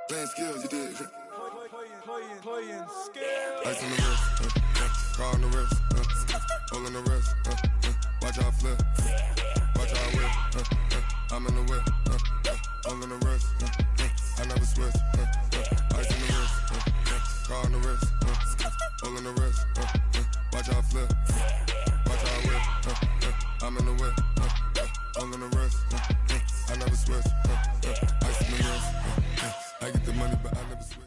Playing skills, you did. Playing skills. Ice on the wrist, car on the wrist, hole in the wrist, watch how I flip, watch how I whip, I'm in the whip, hole in the wrist, I never switch, ice on the wrist, car on the wrist, hole in the wrist, watch how I flip, watch how I whip, I'm in the whip, hole in the wrist, I never switch, ice on the wrist, I get the money but I never switch.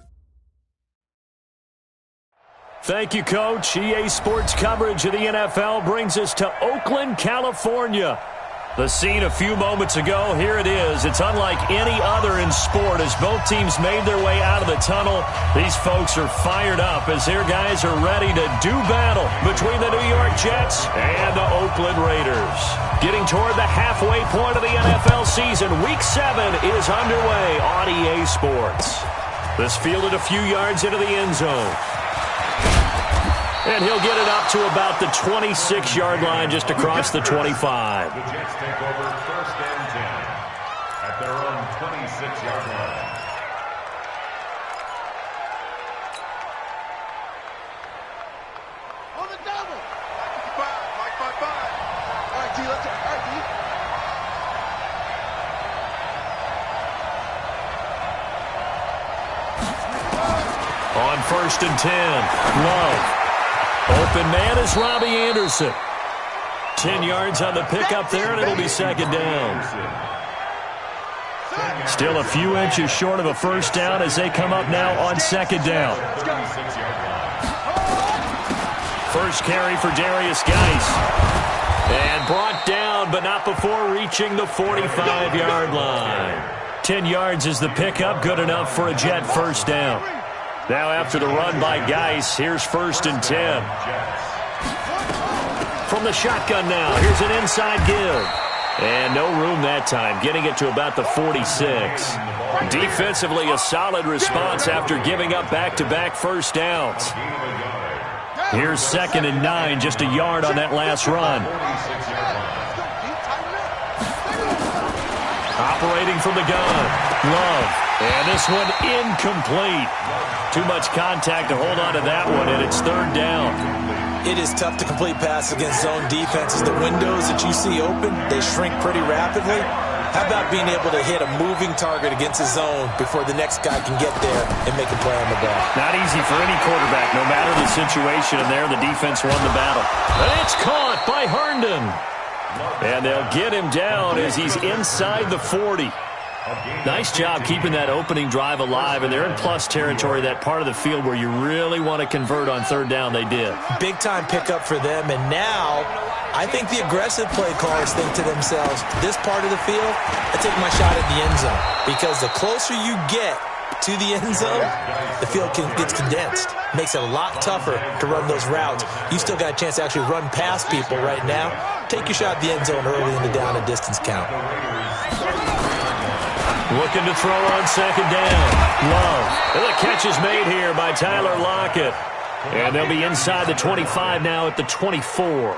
Thank you, Coach. EA Sports coverage of the NFL brings us to Oakland, California. The scene a few moments ago, here it is. It's unlike any other in sport as both teams made their way out of the tunnel. These folks are fired up as their guys are ready to do battle between the New York Jets and the Oakland Raiders. Getting toward the halfway point of the NFL season, Week 7 is underway on EA Sports. This fielded a few yards into the end zone. And he'll get it up to about the 26-yard line just across the 25. The Jets take over first and 10 at their own 26-yard line. On the double. Mike 5. All right, D, let's go. All right, D. On first and 10, Love. Open man is Robbie Anderson. 10 yards on the pickup there, and it'll be second down. Still a few inches short of a first down as they come up now on second down. First carry for Darius Geis. And brought down, but not before reaching the 45-yard line. 10 yards is the pickup, good enough for a Jet first down. Now after the run by Geis, here's first and 10. From the shotgun now, here's an inside give. And no room that time, getting it to about the 46. Defensively, a solid response after giving up back-to-back first downs. Here's second and 9, just a yard on that last run. Operating from the gun, Love. And this one incomplete. Too much contact to hold on to that one, and it's third down. It is tough to complete passes against zone defenses. The windows that you see open, they shrink pretty rapidly. How about being able to hit a moving target against a zone before the next guy can get there and make a play on the ball? Not easy for any quarterback, no matter the situation, and there the defense won the battle. And it's caught by Herndon. And they'll get him down as he's inside the 40. Nice job keeping that opening drive alive, and they're in plus territory, that part of the field where you really want to convert on third down. They did. Big-time pickup for them, and now I think the aggressive play callers think to themselves, this part of the field, I take my shot at the end zone, because the closer you get to the end zone, the field gets condensed. Makes it a lot tougher to run those routes. You still got a chance to actually run past people right now. Take your shot at the end zone early in the down and distance count. Looking to throw on second down. Love. And the catch is made here by Tyler Lockett. And they'll be inside the 25 now at the 24.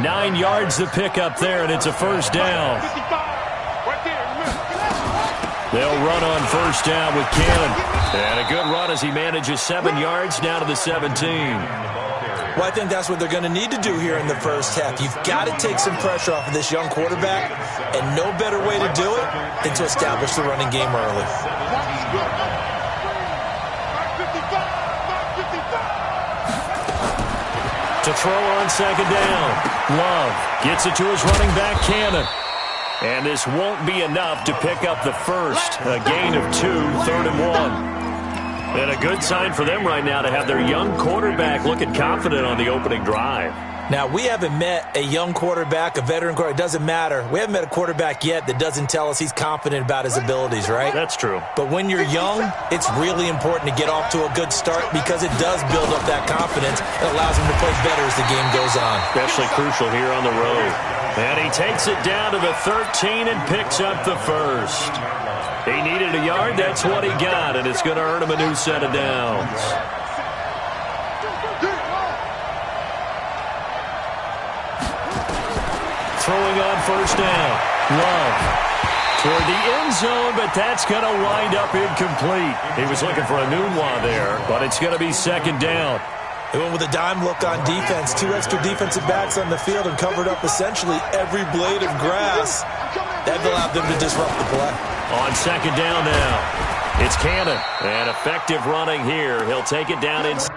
9 yards to pick up there, and it's a first down. They'll run on first down with Cannon. And a good run as he manages 7 yards down to the 17. Well, I think that's what they're going to need to do here in the first half. You've got to take some pressure off of this young quarterback, and no better way to do it than to establish the running game early. To throw on second down, Love gets it to his running back, Cannon. And this won't be enough to pick up the first. A gain of 2, third and 1. And a good sign for them right now to have their young quarterback looking confident on the opening drive. Now, we haven't met a young quarterback, a veteran quarterback. It doesn't matter. We haven't met a quarterback yet that doesn't tell us he's confident about his abilities, right? That's true. But when you're young, it's really important to get off to a good start because it does build up that confidence. It allows him to play better as the game goes on. Especially crucial here on the road. And he takes it down to the 13 and picks up the first. He needed a yard. That's what he got, and it's going to earn him a new set of downs. Throwing on first down. Love toward the end zone, but that's going to wind up incomplete. He was looking for a Nunwa there, but it's going to be second down. They went with a dime look on defense. 2 extra defensive backs on the field and covered up essentially every blade of grass. That allowed them to disrupt the play. On second down now, it's Cannon. And effective running here. He'll take it down inside.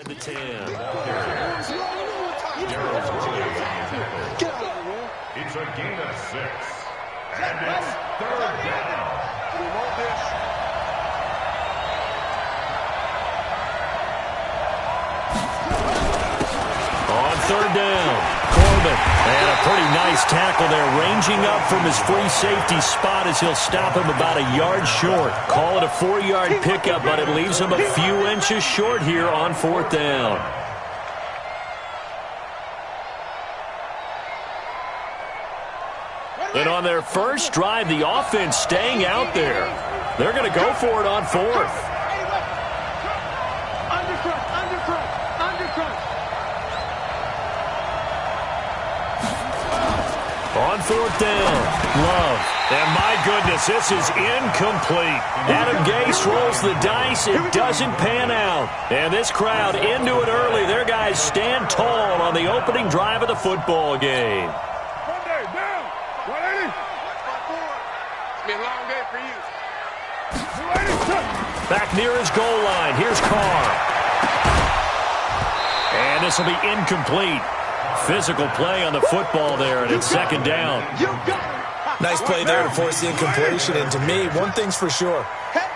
The 10. It's a gain of 6. And it's third down. We want this. On third down, Corbin. And a pretty nice tackle there, ranging up from his free safety spot as he'll stop him about a yard short. Call it a 4-yard pickup, but it leaves him a few inches short here on fourth down. And on their first drive, the offense staying out there. They're going to go for it on fourth. On fourth down, Love. And my goodness, this is incomplete. Adam Gase rolls the dice. It doesn't pan out. And this crowd into it early. Their guys stand tall on the opening drive of the football game. Back near his goal line. Here's Carr. And this will be incomplete. Physical play on the football there, and it's second down. Nice play there to force the incompletion. And to me, one thing's for sure.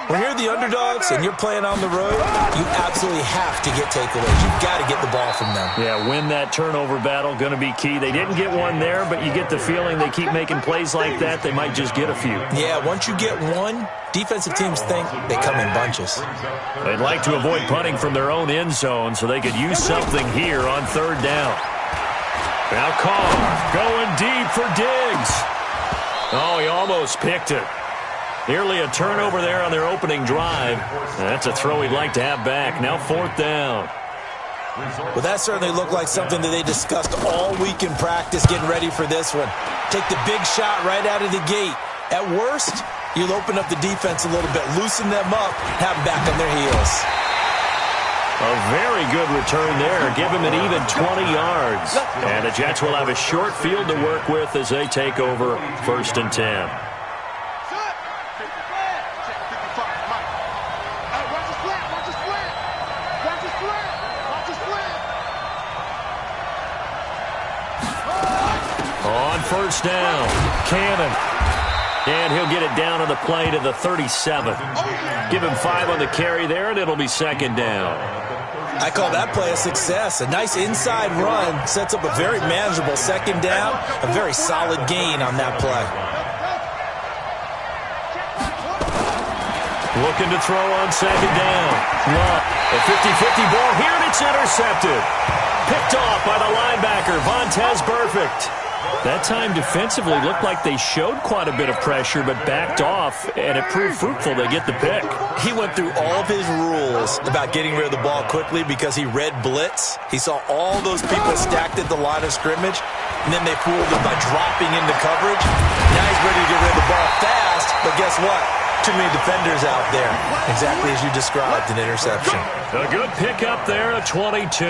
When you're the underdogs and you're playing on the road, you absolutely have to get takeaways. You've got to get the ball from them. Yeah, win that turnover battle, going to be key. They didn't get one there, but you get the feeling they keep making plays like that, they might just get a few. Yeah, once you get one, defensive teams think they come in bunches. They'd like to avoid punting from their own end zone so they could use something here on third down. Now Carr going deep for Diggs. Oh, he almost picked it. Nearly a turnover there on their opening drive. That's a throw he'd like to have back. Now fourth down. Well, that certainly looked like something that they discussed all week in practice getting ready for this one. Take the big shot right out of the gate. At worst, you'll open up the defense a little bit, loosen them up, have them back on their heels. A very good return there. Give him an even 20 yards. And the Jets will have a short field to work with as they take over 1st and 10. On first down, Cannon. And he'll get it down on the play to the 37. Give him 5 on the carry there, and it'll be second down. I call that play a success. A nice inside run sets up a very manageable second down. A very solid gain on that play. Looking to throw on second down. Love. A 50-50 ball here, and it's intercepted. Picked off by the linebacker, Vontaze Burfict. That time defensively looked like they showed quite a bit of pressure but backed off, and it proved fruitful. They get the pick. He went through all of his rules about getting rid of the ball quickly because he read blitz. He saw all those people stacked at the line of scrimmage, and then they fooled him by dropping into coverage. Now he's ready to get rid of the ball fast, but guess what? Too many defenders out there. Exactly as you described, an interception. A good pickup there at 22.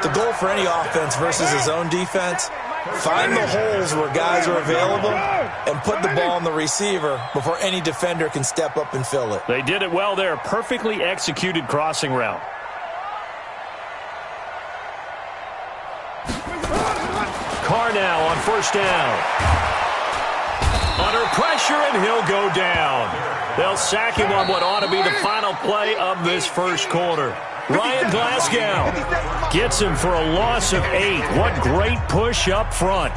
The goal for any offense versus his own defense, find the holes where guys are available and put the ball on the receiver before any defender can step up and fill it. They did it well there. Perfectly executed crossing route. Carr now on first down. Under pressure, and he'll go down. They'll sack him on what ought to be the final play of this first quarter. Ryan Glasgow gets him for a loss of 8. What great push up front.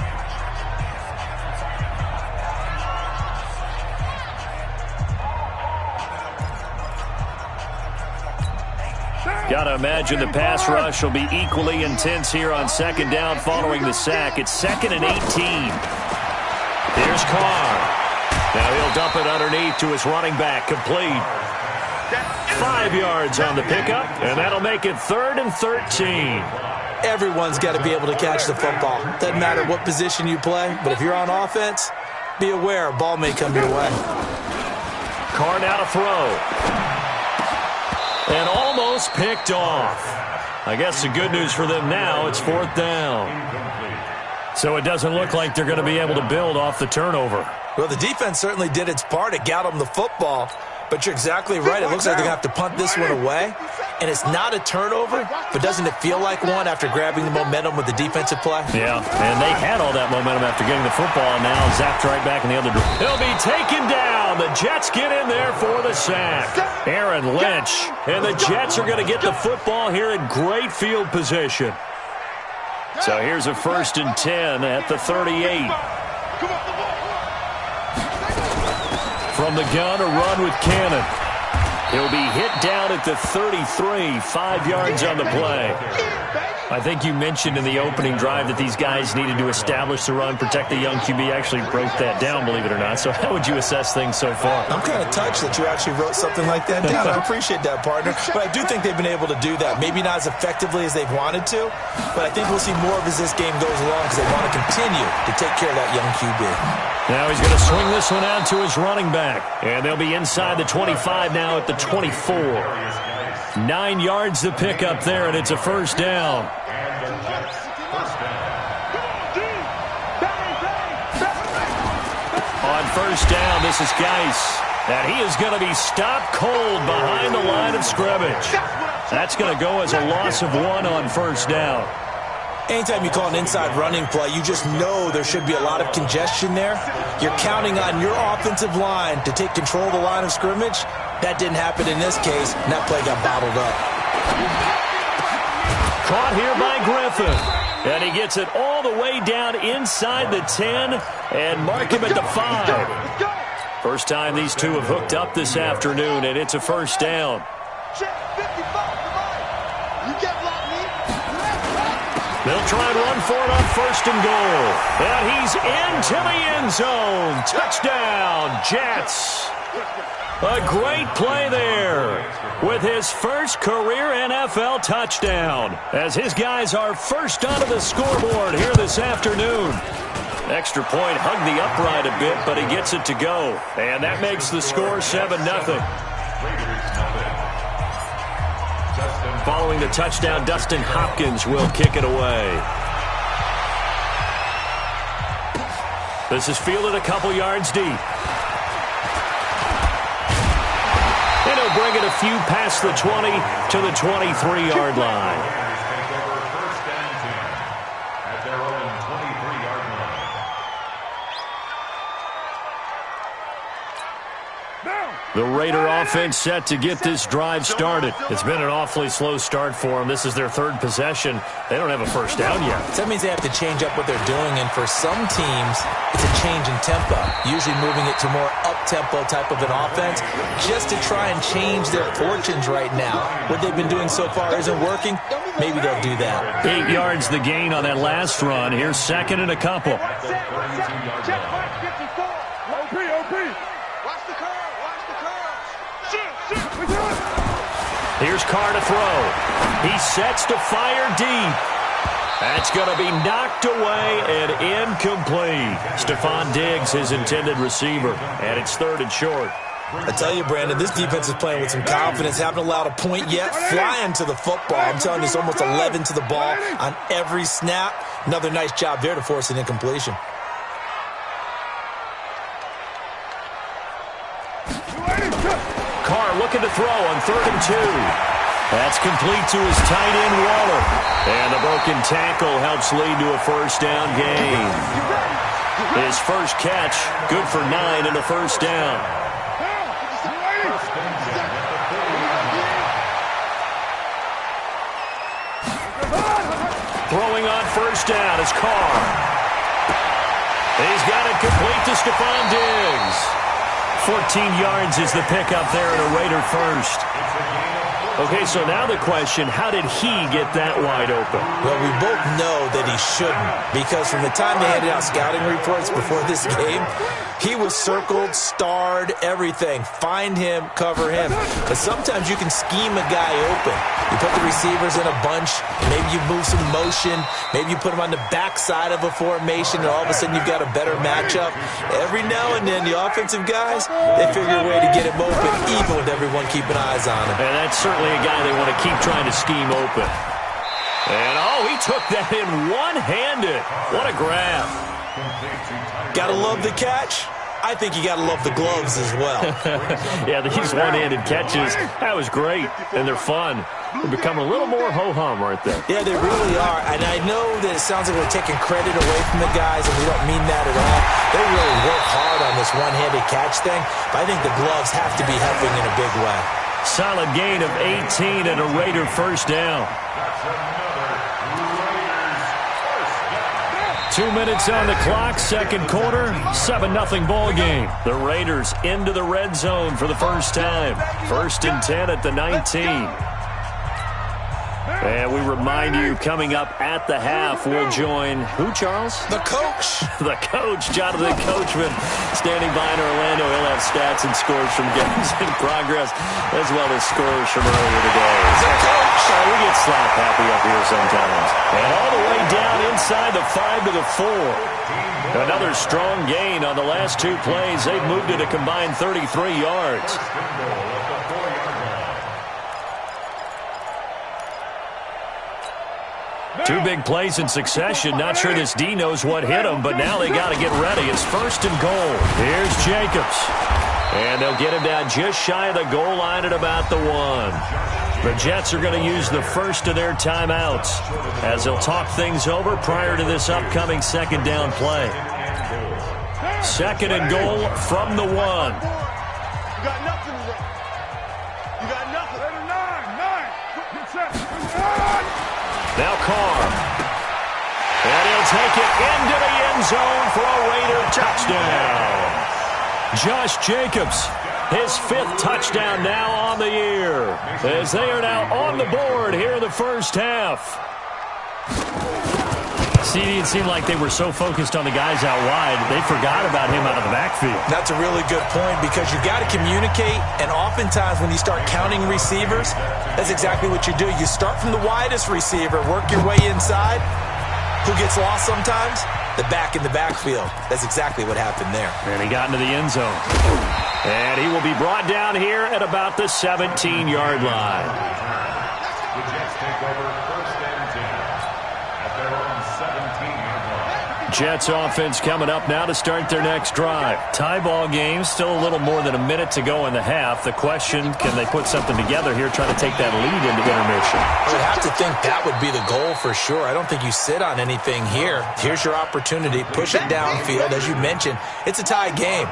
Got to imagine the pass rush will be equally intense here on second down following the sack. It's 2nd and 18. Here's Carr. Now he'll dump it underneath to his running back, complete. 5 yards on the pickup, and that'll make it 3rd and 13. Everyone's got to be able to catch the football. Doesn't matter what position you play, but if you're on offense, be aware a ball may come your way. Carr now to throw. And almost picked off. I guess the good news for them now, it's 4th down. So it doesn't look like they're going to be able to build off the turnover. Well, the defense certainly did its part. It got them the football. But you're exactly right. It looks like they're going to have to punt this one away. And it's not a turnover, but doesn't it feel like one after grabbing the momentum with the defensive play? Yeah, and they had all that momentum after getting the football, and now zapped right back in the other direction. He'll be taken down. The Jets get in there for the sack. Aaron Lynch. And the Jets are going to get the football here in great field position. So here's a 1st and 10 at the 38. From the gun, a run with Cannon. He'll be hit down at the 33, 5 yards on the play. I think you mentioned in the opening drive that these guys needed to establish the run, protect the young QB. Actually broke that down, believe it or not. So how would you assess things so far? I'm kind of touched that you actually wrote something like that down. I appreciate that, partner. But I do think they've been able to do that. Maybe not as effectively as they've wanted to, but I think we'll see more of as this game goes along because they want to continue to take care of that young QB. Now he's going to swing this one out to his running back. And they'll be inside the 25 now at the 24. 9 yards to pick up there, and it's a 1st down. On 1st down, this is Geis. And he is going to be stopped cold behind the line of scrimmage. That's going to go as a loss of 1 on 1st down. Anytime you call an inside running play, you just know there should be a lot of congestion there. You're counting on your offensive line to take control of the line of scrimmage. That didn't happen in this case, and that play got bottled up. Caught here by Griffin. And he gets it all the way down inside the 10 and mark him at the 5. First time these two have hooked up this afternoon, and it's a 1st down. They'll try and run for it on 1st and goal. And he's into the end zone. Touchdown, Jets. A great play there with his first career NFL touchdown as his guys are first onto the scoreboard here this afternoon. Extra point hugged the upright a bit, but he gets it to go. And that makes the score 7-0. Following the touchdown, Dustin Hopkins will kick it away. This is fielded a couple yards deep. And he'll bring it a few past the 20 to the 23-yard line. The Raider offense set to get this drive started. It's been an awfully slow start for them. This is their 3rd possession. They don't have a 1st down yet. That means they have to change up what they're doing, and for some teams, it's a change in tempo, usually moving it to more up-tempo type of an offense just to try and change their fortunes right now. What they've been doing so far isn't working. Maybe they'll do that. 8 yards the gain on that last run. Here's 2nd and a couple. Here's Carr to throw. He sets to fire deep. That's going to be knocked away and incomplete. Stephon Diggs, his intended receiver, and it's 3rd and short. I tell you, Brandon, this defense is playing with some confidence. Haven't allowed a point yet. Flying to the football. I'm telling you, it's almost 11 to the ball on every snap. Another nice job there to force an incompletion. Carr looking to throw on 3rd and 2. That's complete to his tight end, Waller. And the broken tackle helps lead to a 1st down gain. His first catch, good for 9 and a 1st down. Throwing on 1st down is Carr. He's got it complete to Stephon Diggs. 14 yards is the pickup there at a Raider 1st. Okay, so now the question, how did he get that wide open? Well, we both know that he shouldn't, because from the time they handed out scouting reports before this game, He was circled, starred, everything. Find him, cover him. But sometimes you can scheme a guy open. You put the receivers in a bunch. Maybe you move some motion. Maybe you put them on the backside of a formation, and all of a sudden you've got a better matchup. Every now and then, the offensive guys, they figure a way to get him open, even with everyone keeping eyes on him. And that's certainly a guy they want to keep trying to scheme open. And, he took that in one-handed. What a grab. Gotta love the catch. I think you gotta love the gloves as well. Yeah, these one-handed catches, that was great, and they're fun. They're becoming a little more ho-hum right there. Yeah, they really are, and I know that it sounds like we're taking credit away from the guys, and we don't mean that at all. They really work hard on this one-handed catch thing, but I think the gloves have to be helping in a big way. Solid gain of 18 and a Raider first down. 2 minutes on the clock, second quarter, 7-0 ball game. The Raiders into the red zone for the first time. 1st and 10 at the 19. And we remind you, coming up at the half, we'll join who, Charles? The coach. The coach, Jonathan Coachman, standing by in Orlando. He'll have stats and scores from games in progress, as well as scores from earlier today. The coach. We get slap happy up here sometimes. And all the way down inside the 5 to the 4. Another strong gain on the last 2 plays. They've moved it a combined 33 yards. Two big plays in succession. Not sure this D knows what hit him, but now they got to get ready. It's 1st and goal. Here's Jacobs. And they'll get him down just shy of the goal line at about the 1. The Jets are going to use the first of their timeouts as they'll talk things over prior to this upcoming second down play. 2nd and goal from the 1. You got nothing to run. You got nothing. 9. Now Carr. And he'll take it into the end zone for a Raider touchdown. Josh Jacobs, his 5th touchdown now on the year, as they are now on the board here in the first half. See, it seemed like they were so focused on the guys out wide, they forgot about him out of the backfield. That's a really good point, because you got to communicate, and oftentimes when you start counting receivers, that's exactly what you do. You start from the widest receiver, work your way inside. Who gets lost sometimes? The back in the backfield. That's exactly what happened there. And he got into the end zone. And he will be brought down here at about the 17-yard line. The Jets take over 1st and 10 at their own 17-yard line. Jets offense coming up now to start their next drive. Tie ball game, still a little more than a minute to go in the half. The question, can they put something together here, trying to take that lead into intermission? I would have to think that would be the goal for sure. I don't think you sit on anything here. Here's your opportunity. Push it downfield. As you mentioned, it's a tie game.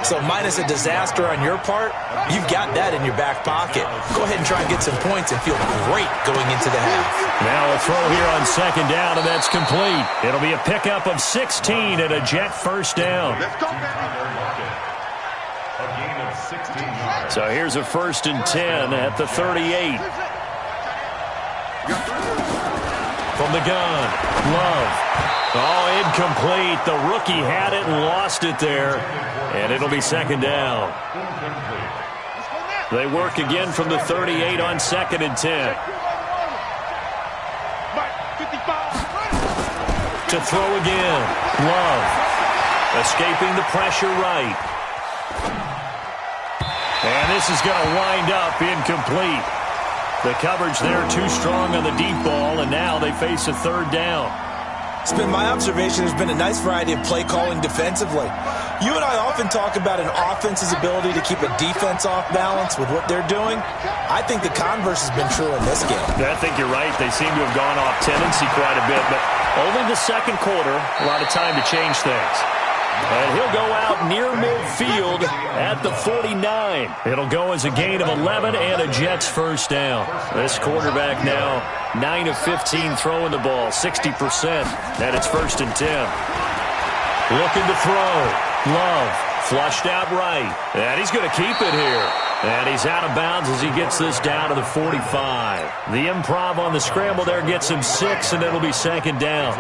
So minus a disaster on your part, you've got that in your back pocket. Go ahead and try and get some points and feel great going into the half. Now a throw here on 2nd down, and that's complete. It'll be a pickup of 16 and a Jet first down. Let's go, baby. A gain of 16 yards. So here's a 1st and 10 at the 38. From the gun, Love. Oh, incomplete. The rookie had it and lost it there. And it'll be 2nd down. They work again from the 38 on 2nd and 10. To throw again. Love. Escaping the pressure right. And this is going to wind up incomplete. The coverage there too strong on the deep ball, and now they face a 3rd down. It's been my observation there's been a nice variety of play calling defensively. You and I often talk about an offense's ability to keep a defense off balance with what they're doing. I think the converse has been true in this game. I think you're right. They seem to have gone off tendency quite a bit, but only the 2nd quarter, a lot of time to change things. And he'll go out near midfield at the 49. It'll go as a gain of 11 and a Jets first down. This quarterback now 9 of 15 throwing the ball, 60%. And it's 1st and 10. Looking to throw. Love flushed out right. And he's going to keep it here. And he's out of bounds as he gets this down to the 45. The improv on the scramble there gets him 6, and it'll be 2nd down.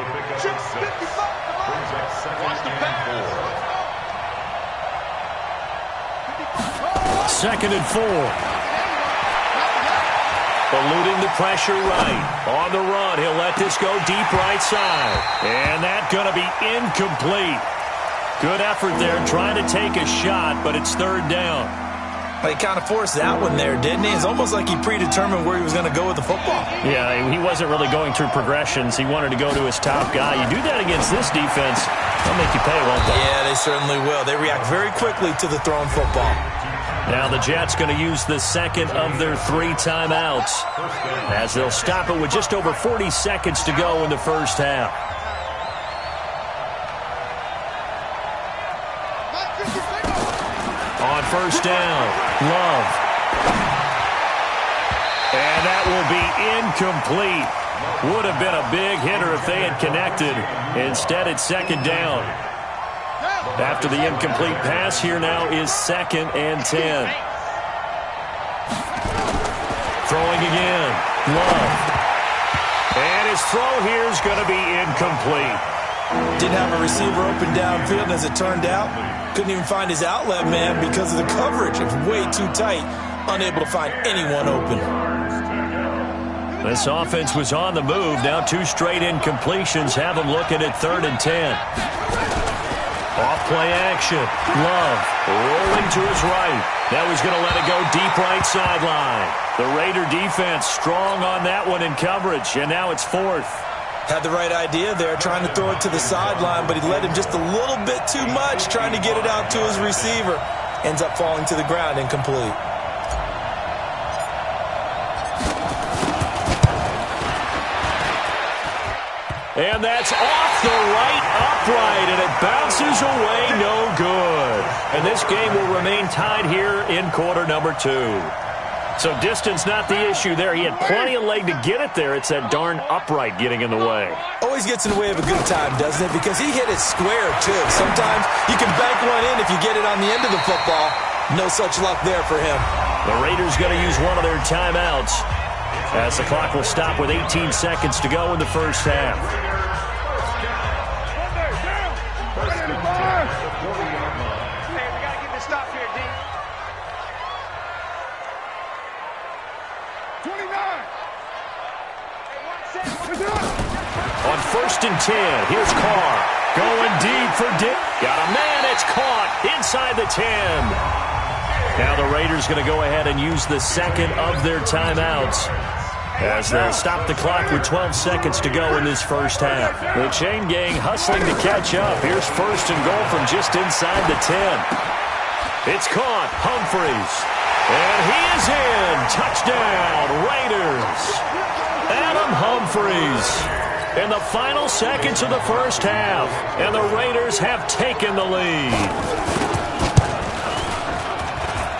2nd and 4. Eluding the pressure right. On the run, he'll let this go deep right side. And that's going to be incomplete. Good effort there trying to take a shot, but it's 3rd down. He kind of forced that one there, didn't he? It's almost like he predetermined where he was going to go with the football. Yeah, he wasn't really going through progressions. He wanted to go to his top guy. You do that against this defense, they'll make you pay, won't they? Yeah, they certainly will. They react very quickly to the thrown football. Now the Jets going to use the second of their 3 timeouts as they'll stop it with just over 40 seconds to go in the first half. On first down, Love. And that will be incomplete. Would have been a big hitter if they had connected. Instead, it's 2nd down. After the incomplete pass, here now is 2nd and 10. Throwing again, Love. And his throw here is going to be incomplete. Didn't have a receiver open downfield, and as it turned out, couldn't even find his outlet man because of the coverage. It's way too tight, unable to find anyone open. This offense was on the move. Now 2 straight incompletions have them looking at 3rd and 10. Off-play action. Love rolling to his right. Now he's going to let it go deep right sideline. The Raider defense strong on that one in coverage, and now it's 4th. Had the right idea there, trying to throw it to the sideline, but he led him just a little bit too much, trying to get it out to his receiver. Ends up falling to the ground, incomplete. And that's off the right upright, and it bounces away, no good. And this game will remain tied here in quarter number 2. So distance not the issue there. He had plenty of leg to get it there. It's that darn upright getting in the way. Always gets in the way of a good time, doesn't it? Because he hit it square, too. Sometimes you can bank one in if you get it on the end of the football. No such luck there for him. The Raiders going to use one of their timeouts as the clock will stop with 18 seconds to go in the first half. On 1st and 10, here's Carr. Going deep for Dick. Got a man, it's caught inside the 10. Now the Raiders going to go ahead and use the second of their timeouts as they'll stop the clock with 12 seconds to go in this first half. The chain gang hustling to catch up. Here's 1st and goal from just inside the 10. It's caught, Humphries. And he is in. Touchdown, Raiders. Adam Humphries in the final seconds of the first half, and the Raiders have taken the lead.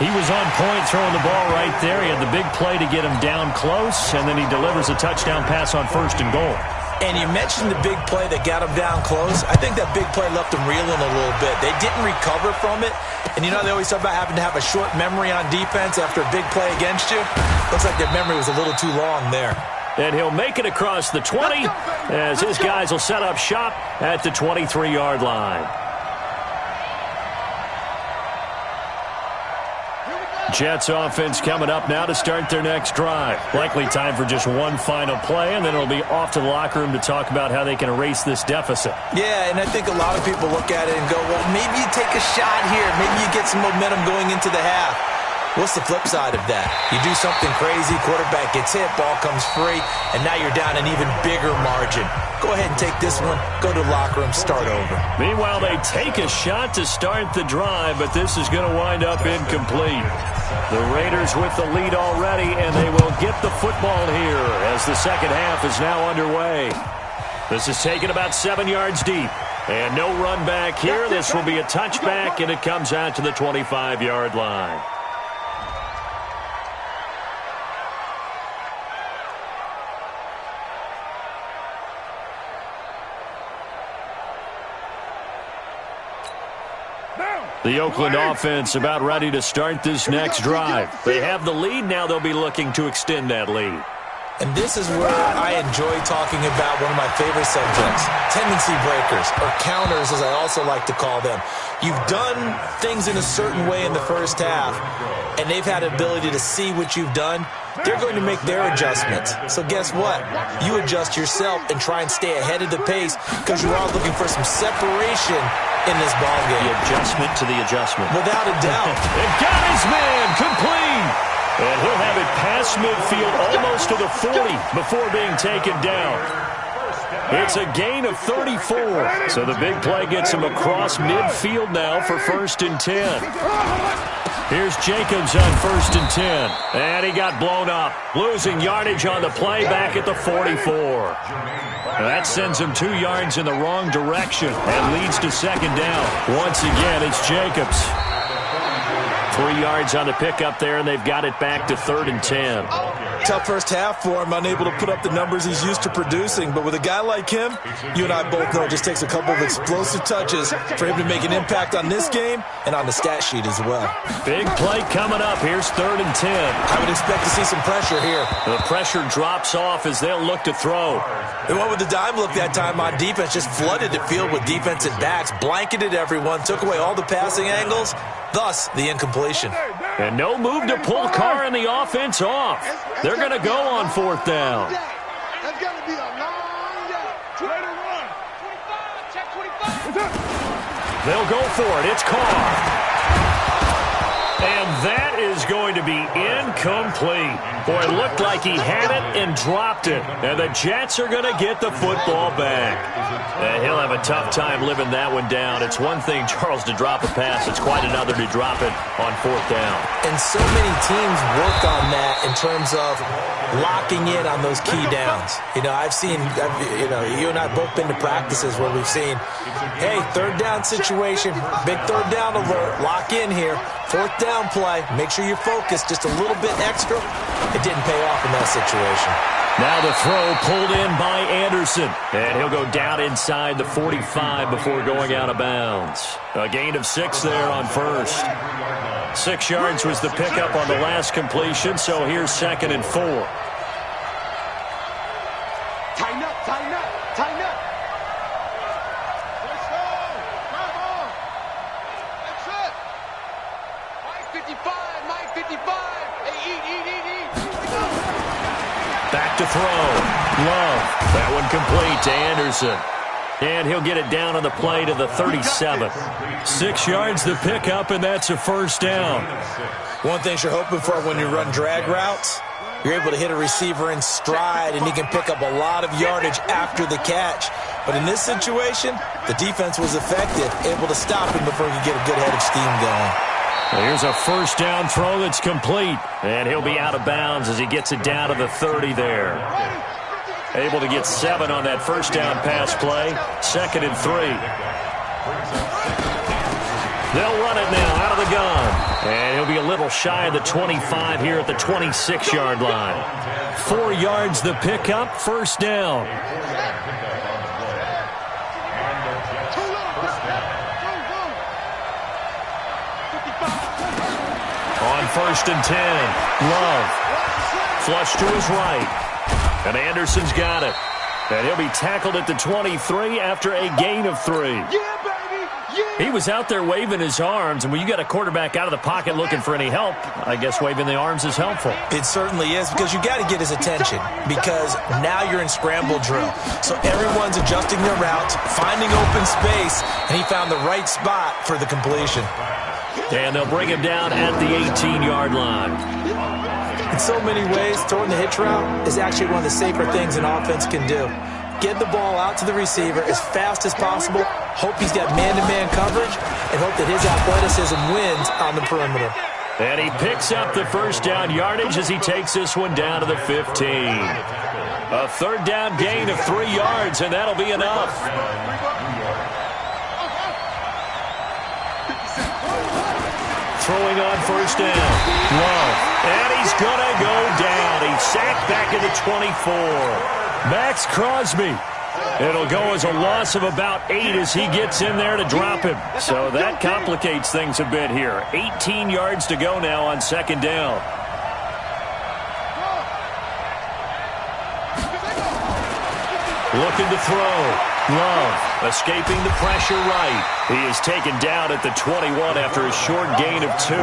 He was on point throwing the ball right there. He had the big play to get him down close, and then he delivers a touchdown pass on 1st and goal. And you mentioned the big play that got him down close. I think that big play left him reeling a little bit. They didn't recover from it. And you know they always talk about having to have a short memory on defense after a big play against you. Looks like that memory was a little too long there. And he'll make it across the 20 as his guys will set up shop at the 23-yard line. Jets offense coming up now to start their next drive. Likely time for just one final play, and then it'll be off to the locker room to talk about how they can erase this deficit. Yeah, and I think a lot of people look at it and go, well, maybe you take a shot here. Maybe you get some momentum going into the half. What's the flip side of that? You do something crazy, quarterback gets hit, ball comes free, and now you're down an even bigger margin. Go ahead and take this one, go to the locker room, start over. Meanwhile, they take a shot to start the drive, but this is going to wind up incomplete. The Raiders with the lead already, and they will get the football here as the second half is now underway. This is taken about 7 yards deep, and no run back here. This will be a touchback, and it comes out to the 25-yard line. The Oakland offense about ready to start this next drive. They have the lead. Now they'll be looking to extend that lead. And this is where I enjoy talking about one of my favorite subjects, tendency breakers, or counters as I also like to call them. You've done things in a certain way in the first half, and they've had the ability to see what you've done. They're going to make their adjustments. So guess what? You adjust yourself and try and stay ahead of the pace because you are looking for some separation in this ballgame. The adjustment to the adjustment. Without a doubt. It got his man complete. And he'll have it past midfield almost to the 40 before being taken down. It's a gain of 34. So the big play gets him across midfield now for 1st and 10. Here's Jacobs on 1st and 10. And he got blown up. Losing yardage on the play back at the 44. That sends him 2 yards in the wrong direction and leads to 2nd down. Once again, it's Jacobs. 3 yards on the pickup there, and they've got it back to 3rd and 10. Tough first half for him, unable to put up the numbers he's used to producing. But with a guy like him, you and I both know it just takes a couple of explosive touches for him to make an impact on this game and on the stat sheet as well. Big play coming up. Here's 3rd and 10. I would expect to see some pressure here. The pressure drops off as they'll look to throw. They went with the dime look that time on defense, just flooded the field with defensive backs, blanketed everyone, took away all the passing angles, thus the incompletion. And no move to pull Carr and the offense off. They're going to go on 4th down. That's going to be a long day. 21. 25. Check 25. They'll go for it. It's Carr. And that is going to be incomplete. Boy, it looked like he had it and dropped it. And the Jets are going to get the football back. And he'll have a tough time living that one down. It's one thing, Charles, to drop a pass. It's quite another to drop it on 4th down. And so many teams work on that in terms of locking in on those key downs. You know, I've seen, you and I both been to practices where we've seen, hey, 3rd down situation, big 3rd down alert, lock in here. 4th down play, make sure you're focused just a little bit extra. It didn't pay off in that situation. Now the throw pulled in by Anderson. And he'll go down inside the 45 before going out of bounds. A gain of 6 there on 1st. 6 yards was the pickup on the last completion, so here's 2nd and 4. Tighten up, tighten up, tighten up. Let's go. Drive on. That's it. Mike 55, Mike 55. Hey, eat. Back to throw. Love. That one complete to Anderson. And he'll get it down on the play to the 37. 6 yards the pickup, and that's a 1st down. One thing you're hoping for when you run drag routes, you're able to hit a receiver in stride, and he can pick up a lot of yardage after the catch. But in this situation, the defense was effective, able to stop him before he could get a good head of steam going. Well, here's a 1st down throw that's complete. And he'll be out of bounds as he gets it down to the 30 there. Able to get 7 on that 1st down pass play. 2nd and 3. They'll run it now out of the gun. And he'll be a little shy of the 25 here at the 26-yard line. 4 yards the pickup, 1st down. On 1st and 10, Love. Flush to his right. And Anderson's got it. And he'll be tackled at the 23 after a gain of 3. Yeah, baby. Yeah. He was out there waving his arms, and when you got a quarterback out of the pocket looking for any help, I guess waving the arms is helpful. It certainly is, because you got to get his attention, because now you're in scramble drill. So everyone's adjusting their routes, finding open space, and he found the right spot for the completion. And they'll bring him down at the 18-yard line. In so many ways, throwing the hitch route is actually one of the safer things an offense can do. Get the ball out to the receiver as fast as possible, hope he's got man-to-man coverage, and hope that his athleticism wins on the perimeter. And he picks up the 1st down yardage as he takes this one down to the 15. A 3rd down gain of 3 yards, and that'll be enough. Throwing on 1st down. Love. And he's going to go down. He's sacked back at the 24. Max Crosby. It'll go as a loss of about 8 as he gets in there to drop him. So that complicates things a bit here. 18 yards to go now on 2nd down. looking to throw. Love escaping the pressure right. He is taken down at the 21 after a short gain of 2.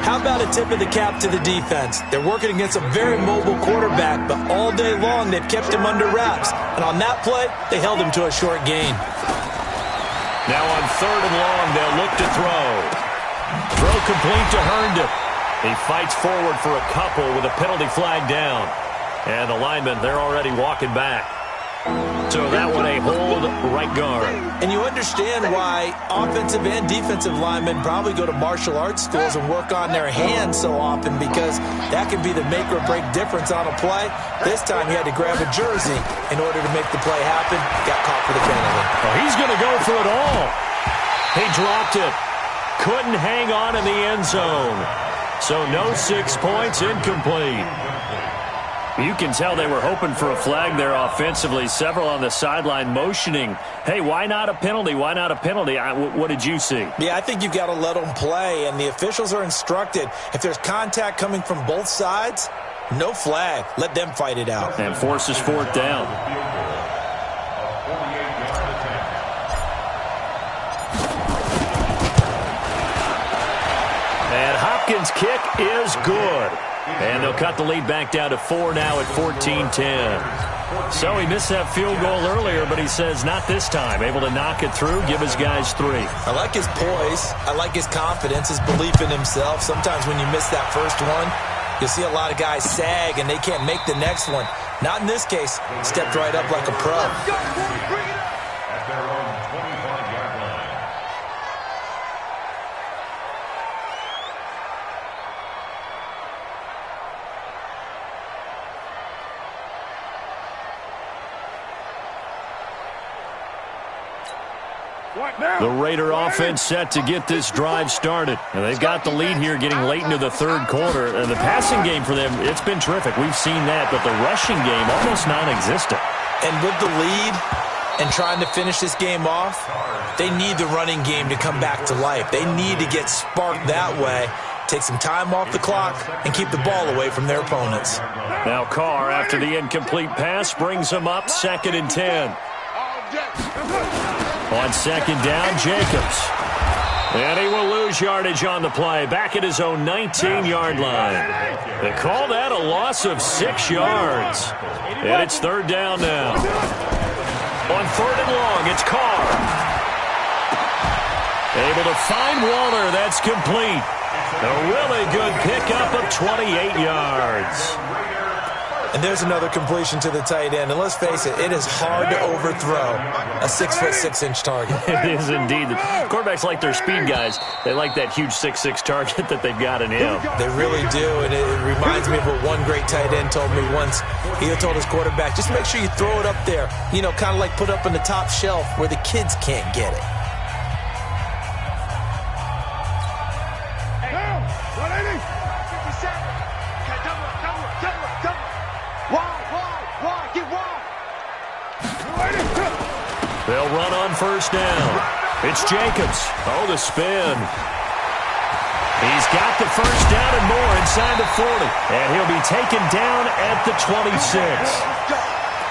How about a tip of the cap to the defense? They're working against a very mobile quarterback, but all day long they've kept him under wraps. And on that play, they held him to a short gain. Now on 3rd and long, they'll look to throw. Throw complete to Herndon. He fights forward for a couple with a penalty flag down. And the linemen, they're already walking back. So that one a hold right guard. And you understand why offensive and defensive linemen probably go to martial arts schools and work on their hands so often, because that can be the make or break difference on a play. This time he had to grab a jersey in order to make the play happen. Got caught for the penalty. Well, he's going to go for it all. He dropped it. Couldn't hang on in the end zone. So no 6 points, incomplete. You can tell they were hoping for a flag there offensively. Several on the sideline motioning, hey, why not a penalty? Why not a penalty? What did you see? Yeah, I think you've got to let them play, and the officials are instructed. If there's contact coming from both sides, no flag. Let them fight it out. And forces 4th down. And Hopkins' kick is good. And they'll cut the lead back down to 4 now at 14-10. So he missed that field goal earlier, but he says not this time. Able to knock it through, give his guys 3. I like his poise. I like his confidence, his belief in himself. Sometimes when you miss that first one, you'll see a lot of guys sag and they can't make the next one. Not in this case. Stepped right up like a pro. At their own 25-yard line. The Raider offense set to get this drive started. And they've got the lead here getting late into the 3rd quarter. And the passing game for them, it's been terrific. We've seen that, but the rushing game almost non-existent. And with the lead and trying to finish this game off, they need the running game to come back to life. They need to get sparked that way, take some time off the clock, and keep the ball away from their opponents. Now Carr, after the incomplete pass, brings them up 2nd and 10. On 2nd down, Jacobs. And he will lose yardage on the play, back at his own 19-yard line. They call that a loss of 6 yards. And it's 3rd down now. On 3rd and long, it's Carr. Able to find Waller. That's complete. A really good pickup of 28 yards. And there's another completion to the tight end. And let's face it, it is hard to overthrow a 6'6" target. It is indeed. The quarterbacks like their speed guys. They like that huge 6'6" target that they've got in him. They really do, and it reminds me of what one great tight end told me once. He told his quarterback, just make sure you throw it up there, you know, kind of like put up on the top shelf where the kids can't get it. They'll run on 1st down. It's Jacobs. Oh, the spin. He's got the 1st down and more inside the 40. And he'll be taken down at the 26.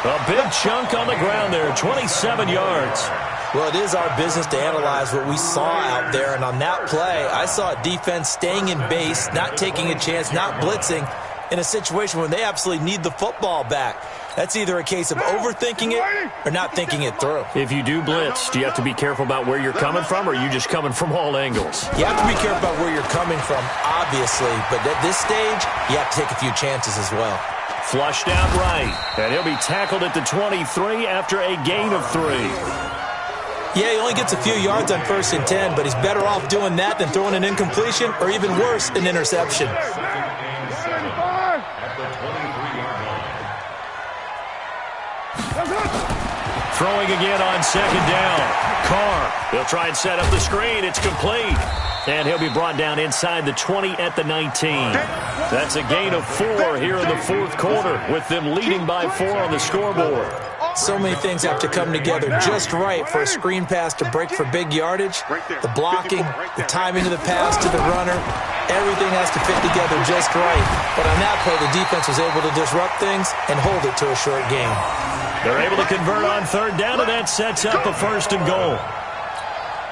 A big chunk on the ground there, 27 yards. Well, it is our business to analyze what we saw out there. And on that play, I saw a defense staying in base, not taking a chance, not blitzing, in a situation where they absolutely need the football back. That's either a case of overthinking it or not thinking it through. If you do blitz, do you have to be careful about where you're coming from, or are you just coming from all angles? You have to be careful about where you're coming from, obviously. But at this stage, you have to take a few chances as well. Flushed out right. And he'll be tackled at the 23 after a gain of 3. Yeah, he only gets a few yards on 1st and 10, but he's better off doing that than throwing an incompletion or even worse, an interception. Throwing again on 2nd down. Carr. He'll try and set up the screen. It's complete. And he'll be brought down inside the 20 at the 19. That's a gain of 4 here in the 4th quarter, with them leading by 4 on the scoreboard. So many things have to come together just right for a screen pass to break for big yardage. The blocking, the timing of the pass to the runner, Everything has to fit together just right. But on that play, the defense was able to disrupt things and hold it to a short game. They're able to convert on third down, and that sets up a 1st and goal.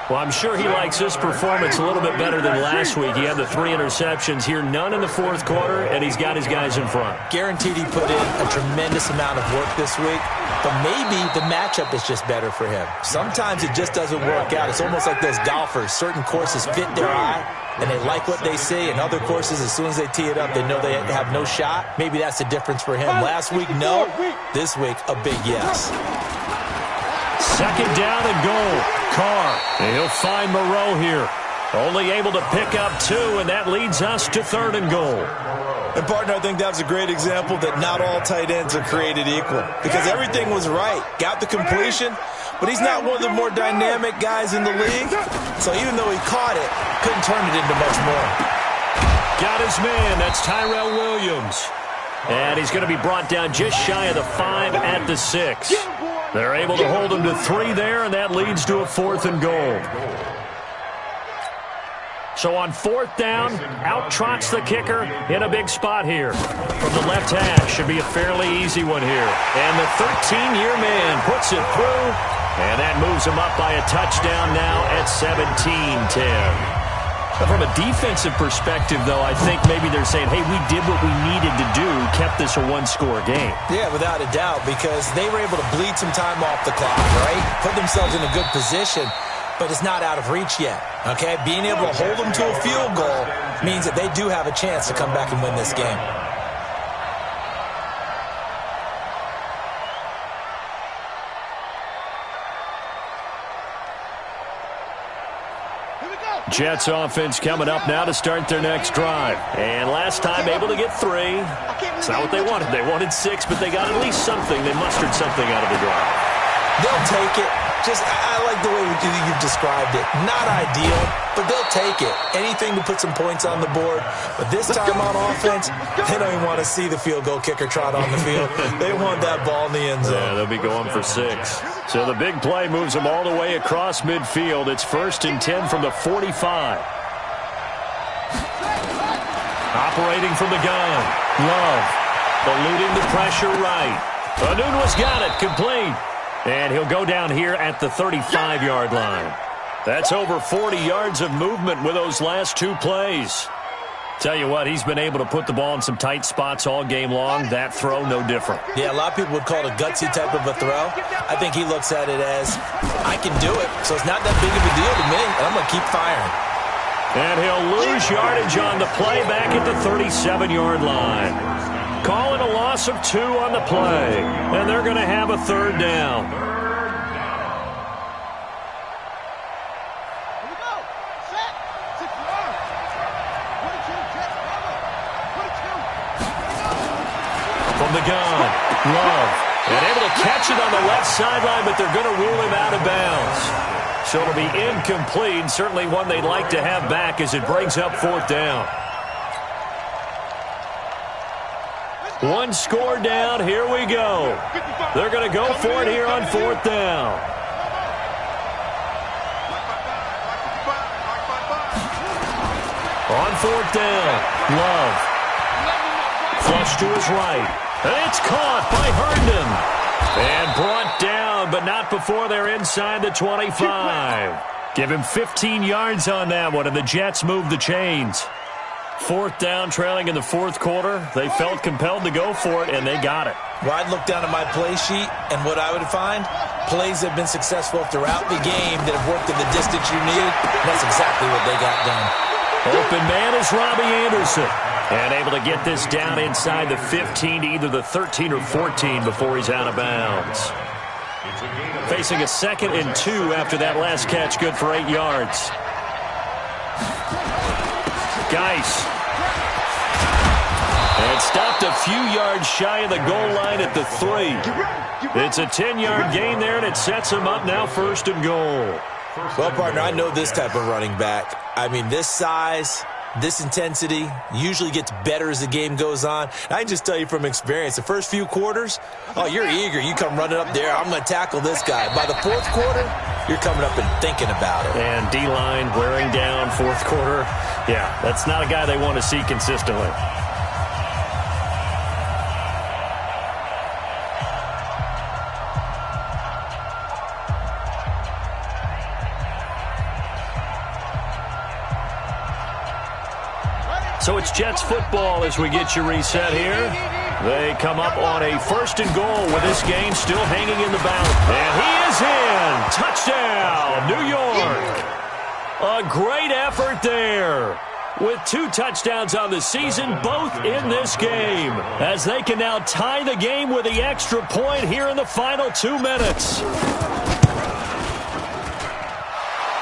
Well, I'm sure he likes this performance a little bit better than last week. He had the 3 interceptions here, none in the 4th quarter, and he's got his guys in front. Guaranteed he put in a tremendous amount of work this week, but maybe the matchup is just better for him. Sometimes it just doesn't work out. It's almost like those golfers. Certain courses fit their eye, and they like what they see, and other courses, as soon as they tee it up, they know they have no shot. Maybe that's the difference for him. Last week, no. This week, a big yes. 2nd down and goal. Carr, and he'll find Moreau here. Only able to pick up 2, and that leads us to 3rd and goal. And, partner, I think that was a great example that not all tight ends are created equal, because everything was right. Got the completion, but he's not one of the more dynamic guys in the league. So even though he caught it, couldn't turn it into much more. Got his man. That's Tyrell Williams. And he's going to be brought down just shy of the 5 at the 6. They're able to hold him to 3 there, and that leads to a 4th and goal. So on 4th down, out trots the kicker in a big spot here. From the left hash, should be a fairly easy one here. And the 13-year man puts it through, and that moves him up by a touchdown now at 17-10. From a defensive perspective, though, I think maybe they're saying, hey, we did what we needed to do, kept this a 1-score game. Yeah, without a doubt, because they were able to bleed some time off the clock, right? Put themselves in a good position, but it's not out of reach yet, okay? Being able to hold them to a field goal means that they do have a chance to come back and win this game. Jets offense coming up now to start their next drive. And last time able to get 3. It's not what they wanted. They wanted 6, but they got at least something. They mustered something out of the drive. They'll take it. I like the way you've described it. Not ideal, but they'll take it. Anything to put some points on the board. But this time on offense, they don't even want to see the field goal kicker trot on the field. They want that ball in the end zone. Yeah, they'll be going for 6. So the big play moves them all the way across midfield. It's 1st and 10 from the 45. Operating from the gun. Love. Eluding the pressure right. Anunwa's got it. Complete. And he'll go down here at the 35-yard line. That's over 40 yards of movement with those last 2 plays. Tell you what, he's been able to put the ball in some tight spots all game long. That throw, no different. Yeah, a lot of people would call it a gutsy type of a throw. I think he looks at it as, I can do it, so it's not that big of a deal to me, and I'm going to keep firing. And he'll lose yardage on the play back at the 37-yard line. Calling a loss of 2 on the play, and they're going to have a 3rd down. From the gun, Love, and able to catch it on the left sideline, but they're going to rule him out of bounds. So it'll be incomplete, certainly one they'd like to have back as it brings up 4th down. 1 score down, here we go. They're going to go for it here on 4th down. On 4th down, Love. Flush to his right. And it's caught by Herndon. And brought down, but not before they're inside the 25. Give him 15 yards on that one, and the Jets move the chains. 4th down, trailing in the 4th quarter. They felt compelled to go for it, and they got it. Well, I'd look down at my play sheet, and what I would find, plays that have been successful throughout the game that have worked in the distance you need. That's exactly what they got done. Open man is Robbie Anderson. And able to get this down inside the 15 to either the 13 or 14 before he's out of bounds. Facing a 2nd and 2 after that last catch, good for 8 yards. Geis. And stopped a few yards shy of the goal line at the 3. It's a 10-yard gain there, and it sets him up now 1st and goal. Well, partner, I know this type of running back. I mean, this size, This intensity usually gets better as the game goes on. I can just tell you from experience, the first few quarters, oh, you're eager. You come running up there, I'm going to tackle this guy. By the fourth quarter, you're coming up and thinking about it. And D-line wearing down fourth quarter. Yeah, that's not a guy they want to see consistently. So it's Jets football as we get you reset here. They come up on a 1st and goal with this game still hanging in the balance. And he is in. Touchdown, New York. A great effort there. With 2 touchdowns on the season, both in this game. As they can now tie the game with the extra point here in the final 2 minutes.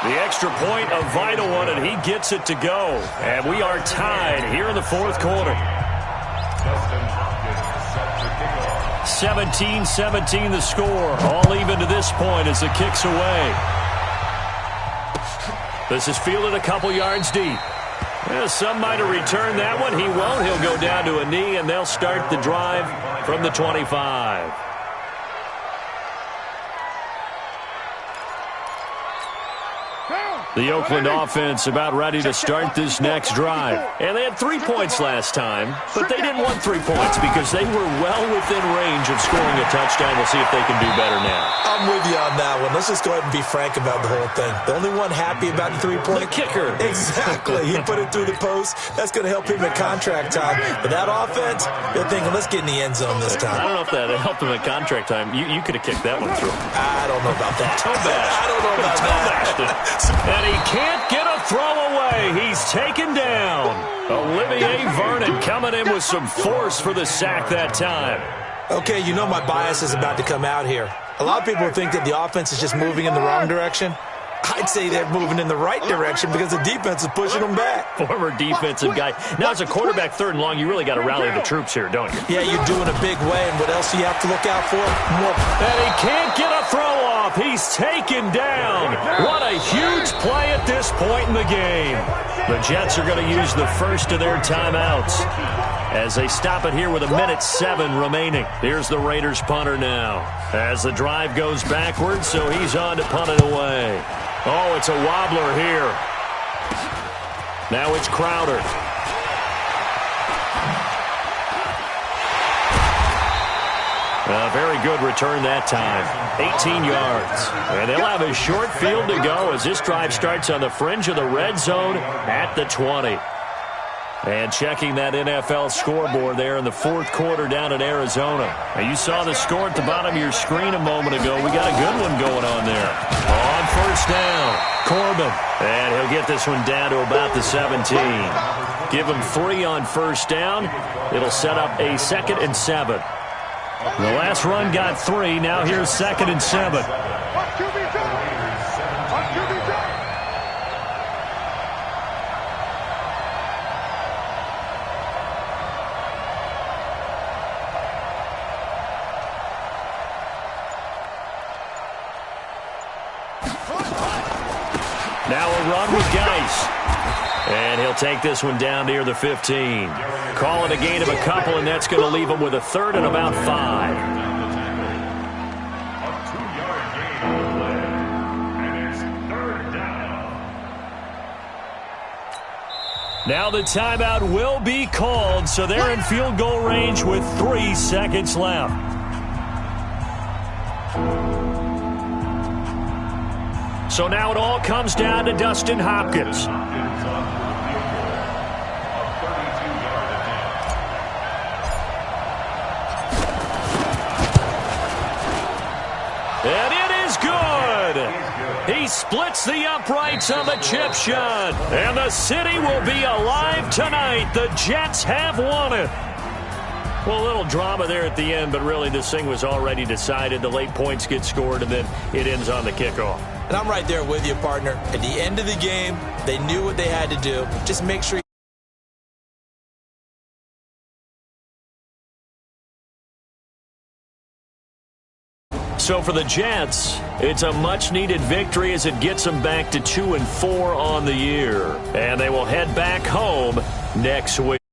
The extra point, a vital one, and he gets it to go. And we are tied here in the fourth quarter. 17-17 the score. All even to this point as the kick's away. This is fielded a couple yards deep. Some might have returned that one. He won't. He'll go down to a knee, and they'll start the drive from the 25. The Oakland offense about ready to start this next drive. And they had 3 points last time, but they didn't want 3 points because they were well within range of scoring a touchdown. We'll see if they can do better now. I'm with you on that one. Let's just go ahead and be frank about the whole thing. The only one happy about the 3-point? The kicker. Exactly. He put it through the post. That's going to help him at contract time. But that offense, they're thinking, let's get in the end zone this time. I don't know if that helped him at contract time. You could have kicked that one through. I don't know about that. Toe bash. I don't know about that. And he can't get a throw away. He's taken down. Olivier Vernon coming in with some force for the sack that time. Okay, you know my bias is about to come out here. A lot of people think that the offense is just moving in the wrong direction. I'd say they're moving in the right direction because the defense is pushing them back. Former defensive guy. Now, as a quarterback 3rd and long, you really got to rally the troops here, don't you? Yeah, you do in a big way. And what else do you have to look out for? More. And he can't get a throw off. He's taken down. What a huge play at this point in the game. The Jets are going to use the first of their timeouts as they stop it here with 1:07 remaining. Here's the Raiders punter now as the drive goes backwards, so he's on to punt it away. Oh, it's a wobbler here. Now it's Crowder. A very good return that time. 18 yards. And they'll have a short field to go as this drive starts on the fringe of the red zone at the 20. And checking that NFL scoreboard there in the fourth quarter down in Arizona. Now you saw the score at the bottom of your screen a moment ago. We got a good one going on there. On first down, Corbin. And he'll get this one down to about the 17. Give him 3 on first down. It'll set up a 2nd and 7. The last run got 3. Now here's 2nd and 7. Now a run with Geis. And he'll take this one down near the 15. Call it a gain of a couple, and that's going to leave him with a 3rd and about 5. A 2-yard gain on the play, and it's 3rd down. Now the timeout will be called, so they're in field goal range with 3 seconds left. So now it all comes down to Dustin Hopkins. And it is good. He splits the uprights on the chip shot. And the city will be alive tonight. The Jets have won it. Well, a little drama there at the end, but really this thing was already decided. The late points get scored, and then it ends on the kickoff. And I'm right there with you, partner. At the end of the game, they knew what they had to do. Just make sure So for the Jets, it's a much-needed victory as it gets them back to 2-4 on the year. And they will head back home next week.